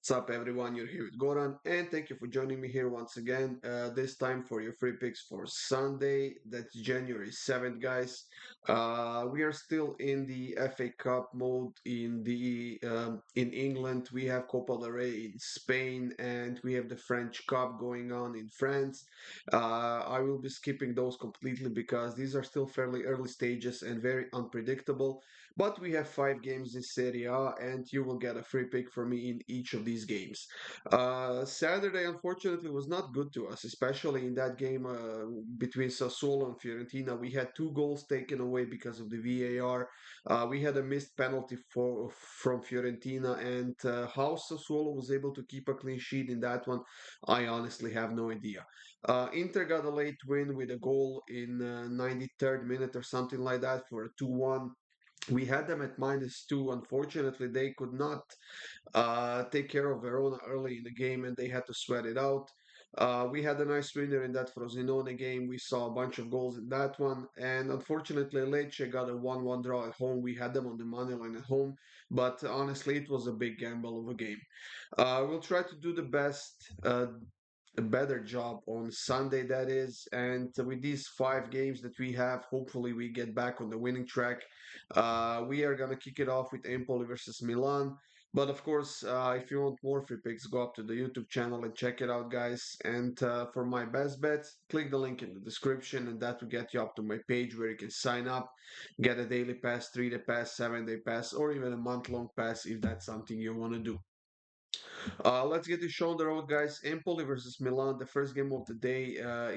What's up, everyone? You're here with Goran, and thank you for joining me here once again. This time for your free picks for Sunday. That's January 7th, guys. We are still in the FA Cup mode in England. We have Copa del Rey in Spain, and we have the French Cup going on in France. I will be skipping those completely because these are still fairly early stages and very unpredictable. But we have 5 games in Serie A, and you will get a free pick from me in each of these games. Saturday, unfortunately, was not good to us, especially in that game between Sassuolo and Fiorentina. We had 2 goals taken away because of the VAR. We had a missed penalty from Fiorentina, and how Sassuolo was able to keep a clean sheet in that one, I honestly have no idea. Inter got a late win with a goal in 93rd minute or something like that for a 2-1. We had them at -2. Unfortunately, they could not take care of Verona early in the game and they had to sweat it out. We had a nice winner in that Frosinone game. We saw a bunch of goals in that one. And unfortunately, Lecce got a 1-1 draw at home. We had them on the money line at home. But honestly, it was a big gamble of a game. We'll try to do the best. A better job on Sunday, that is. And with these 5 games that we have, hopefully we get back on the winning track. We are gonna kick it off with Empoli versus Milan. But of course, if you want more free picks, go up to the YouTube channel and check it out, guys. And for my best bets, click the link in the description, and that will get you up to my page where you can sign up, get a daily pass, 3-day pass, 7-day pass, or even a month-long pass if that's something you want to do. Let's get this show on the road, guys. Empoli versus Milan. The first game of the day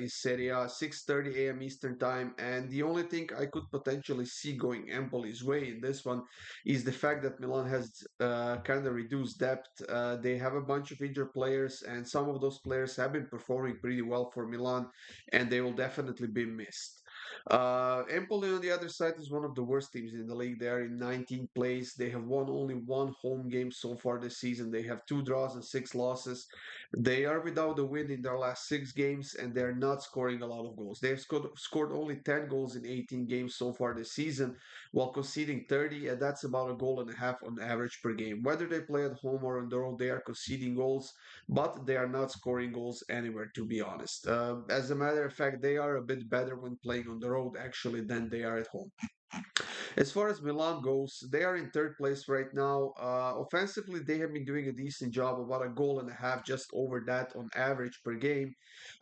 is Serie A, 6:30 a.m. Eastern Time. And the only thing I could potentially see going Empoli's way in this one is the fact that Milan has kind of reduced depth. They have a bunch of injured players, and some of those players have been performing pretty well for Milan, and they will definitely be missed. Empoli on the other side is one of the worst teams in the league. They are in 19th place. They have won only one home game so far this season. They have 2 draws and 6 losses. They are without a win in their last 6 games, and they're not scoring a lot of goals. They've scored only 10 goals in 18 games so far this season, while conceding 30, and that's about a goal and a half on average per game. Whether they play at home or on the road, they are conceding goals, but they are not scoring goals anywhere, to be honest. As a matter of fact, they are a bit better when playing on the road, actually, than they are at home. As far as Milan goes, they are in third place right now. Offensively, they have been doing a decent job, about a goal and a half, just over that on average per game.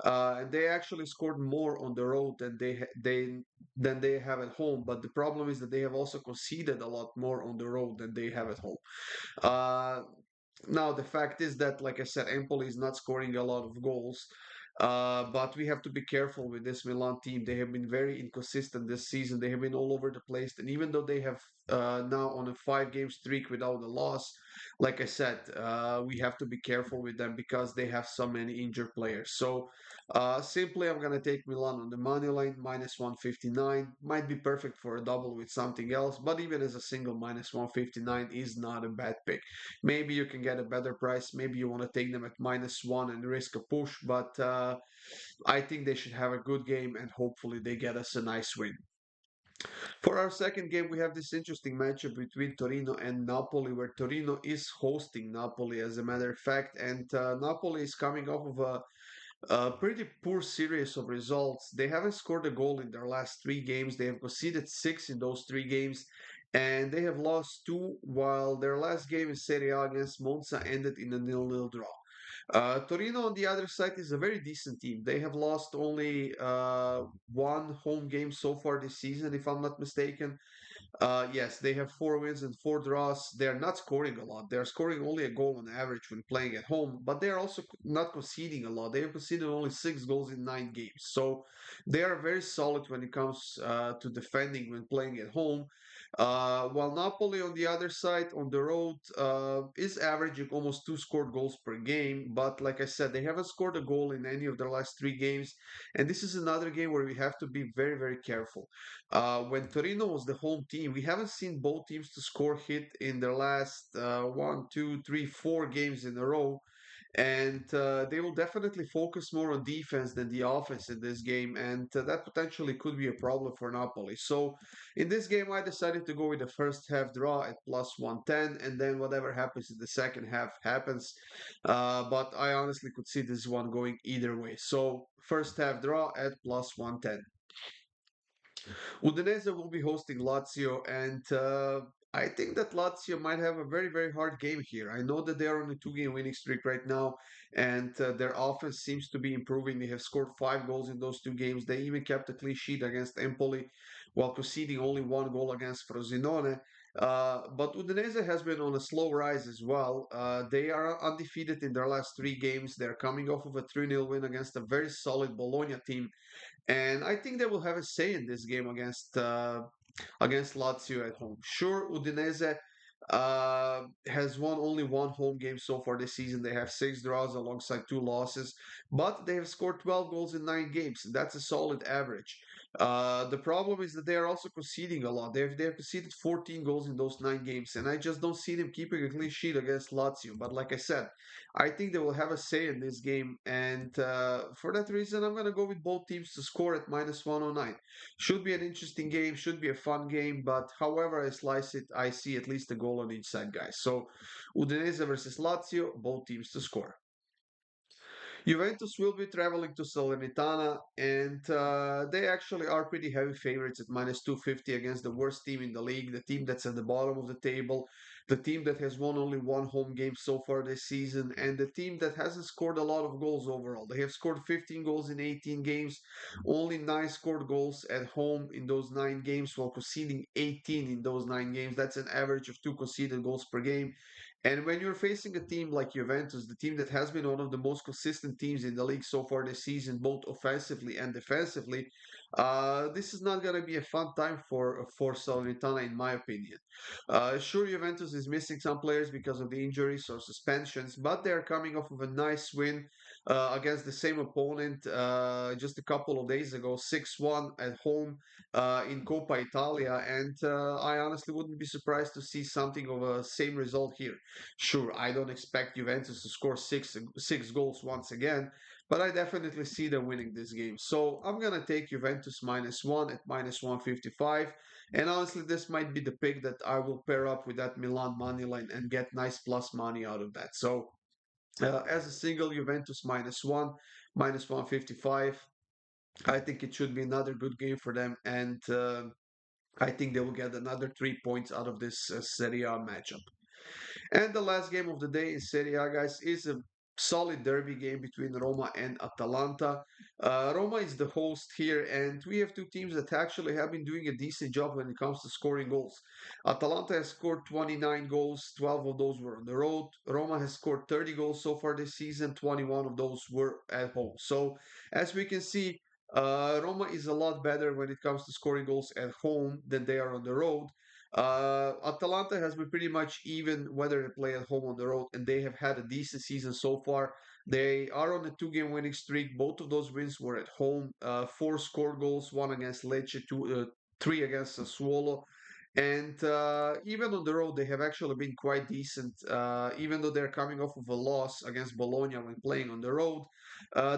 And they actually scored more on the road than they have at home. But the problem is that they have also conceded a lot more on the road than they have at home. Uh, Now, the fact is that, like I said, Empoli is not scoring a lot of goals. But we have to be careful with this Milan team. They have been very inconsistent this season. They have been all over the place. And even though they have now on a 5 game streak without a loss, like I said, we have to be careful with them because they have so many injured players. So simply, I'm going to take Milan on the money line, -159. Might be perfect for a double with something else, but even as a single, -159 is not a bad pick. Maybe you can get a better price. Maybe you want to take them at -1 and risk a push, but I think they should have a good game and hopefully they get us a nice win. For our second game, we have this interesting matchup between Torino and Napoli, where Torino is hosting Napoli, as a matter of fact, and Napoli is coming off of a pretty poor series of results. They haven't scored a goal in their last 3 games. They have conceded 6 in those 3 games, and they have lost 2, while their last game in Serie A against Monza ended in a 0-0 draw. Torino, on the other side, is a very decent team. They have lost only one home game so far this season, if I'm not mistaken. Yes, they have 4 wins and 4 draws. They're not scoring a lot. They're scoring only a goal on average when playing at home, but they're also not conceding a lot. They have conceded only 6 goals in 9 games. So they are very solid when it comes to defending when playing at home. While Napoli, on the other side, on the road, is averaging almost 2 scored goals per game. But like I said, they haven't scored a goal in any of their last 3 games. And this is another game where we have to be very, very careful. When Torino was the home team, we haven't seen both teams to score hit in their last 1, 2, 3, 4 games in a row. and they will definitely focus more on defense than the offense in this game, and that potentially could be a problem for Napoli. So in this game, I decided to go with the first half draw at plus 110, and then whatever happens in the second half happens. But I honestly could see this one going either way. So first half draw at plus 110. Udinese will be hosting Lazio, and I think that Lazio might have a very, very hard game here. I know that they are on a two-game winning streak right now, and their offense seems to be improving. They have scored 5 goals in those 2 games. They even kept a clean sheet against Empoli while conceding only 1 goal against Frosinone. But Udinese has been on a slow rise as well. They are undefeated in their last 3 games. They're coming off of a 3-0 win against a very solid Bologna team, and I think they will have a say in this game against Lazio at home. Sure, Udinese has won only one home game so far this season. They have 6 draws alongside 2 losses, but they have scored 12 goals in 9 games. That's a solid average. The problem is that they are also conceding a lot. They have conceded 14 goals in those 9 games, and I just don't see them keeping a clean sheet against Lazio. But like I said, I think they will have a say in this game, and for that reason, I'm going to go with both teams to score at minus 109. Should be an interesting game, should be a fun game, but however I slice it, I see at least a goal on each side, guys. So Udinese versus Lazio, both teams to score. Juventus will be traveling to Salernitana, and they actually are pretty heavy favorites at minus 250 against the worst team in the league, the team that's at the bottom of the table, the team that has won only one home game so far this season, and the team that hasn't scored a lot of goals overall. They have scored 15 goals in 18 games, only 9 scored goals at home in those 9 games, while conceding 18 in those 9 games. That's an average of 2 conceded goals per game. And when you're facing a team like Juventus, the team that has been one of the most consistent teams in the league so far this season, both offensively and defensively, this is not going to be a fun time for Salernitana, in my opinion. Sure, Juventus is missing some players because of the injuries or suspensions, but they are coming off of a nice win against the same opponent just a couple of days ago, 6-1 at home in Coppa Italia, and I honestly wouldn't be surprised to see something of a same result here. Sure, I don't expect Juventus to score six goals once again, but I definitely see them winning this game. So I'm gonna take Juventus minus one at minus 155. And honestly, this might be the pick that I will pair up with that Milan money line and get nice plus money out of that. So as a single, Juventus minus one, minus 155. I think it should be another good game for them, and I think they will get another 3 points out of this Serie A matchup. And the last game of the day in Serie A, guys, is a solid derby game between Roma and Atalanta. Roma is the host here, and we have two teams that actually have been doing a decent job when it comes to scoring goals. Atalanta has scored 29 goals, 12 of those were on the road. Roma has scored 30 goals so far this season, 21 of those were at home. So, as we can see, Roma is a lot better when it comes to scoring goals at home than they are on the road. Atalanta has been pretty much even whether they play at home or on the road, and they have had a decent season so far. They are on a 2-game winning streak. Both of those wins were at home. 4 scored goals, one against Lecce, three against Sassuolo. And even on the road, they have actually been quite decent. Even though they're coming off of a loss against Bologna when playing on the road,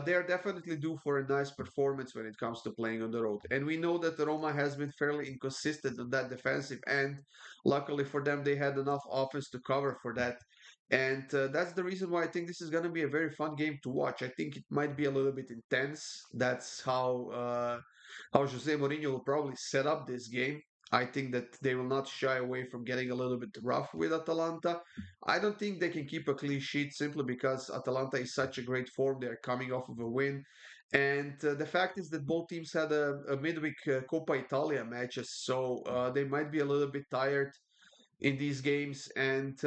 they are definitely due for a nice performance when it comes to playing on the road. And we know that Roma has been fairly inconsistent on that defensive end. Luckily for them, they had enough offense to cover for that. And that's the reason why I think this is going to be a very fun game to watch. I think it might be a little bit intense. That's how Jose Mourinho will probably set up this game. I think that they will not shy away from getting a little bit rough with Atalanta. I don't think they can keep a clean sheet simply because Atalanta is such a great form. They're coming off of a win. And the fact is that both teams had a midweek Coppa Italia matches, so they might be a little bit tired in these games, and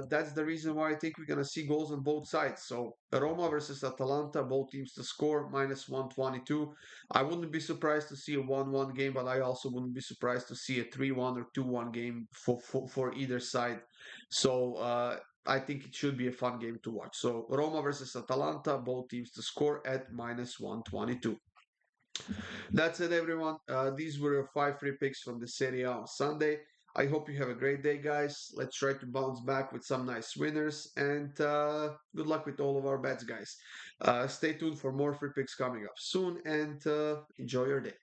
that's the reason why I think we're gonna see goals on both sides. So Roma versus Atalanta, both teams to score minus 122. I wouldn't be surprised to see a 1-1 game, but I also wouldn't be surprised to see a 3-1 or 2-1 game for either side. So I think it should be a fun game to watch. So Roma versus Atalanta, both teams to score at minus 122. That's it, everyone. These were your 5 free picks from the Serie A on Sunday. I hope you have a great day, guys. Let's try to bounce back with some nice winners, and good luck with all of our bets, guys. Stay tuned for more free picks coming up soon, and enjoy your day.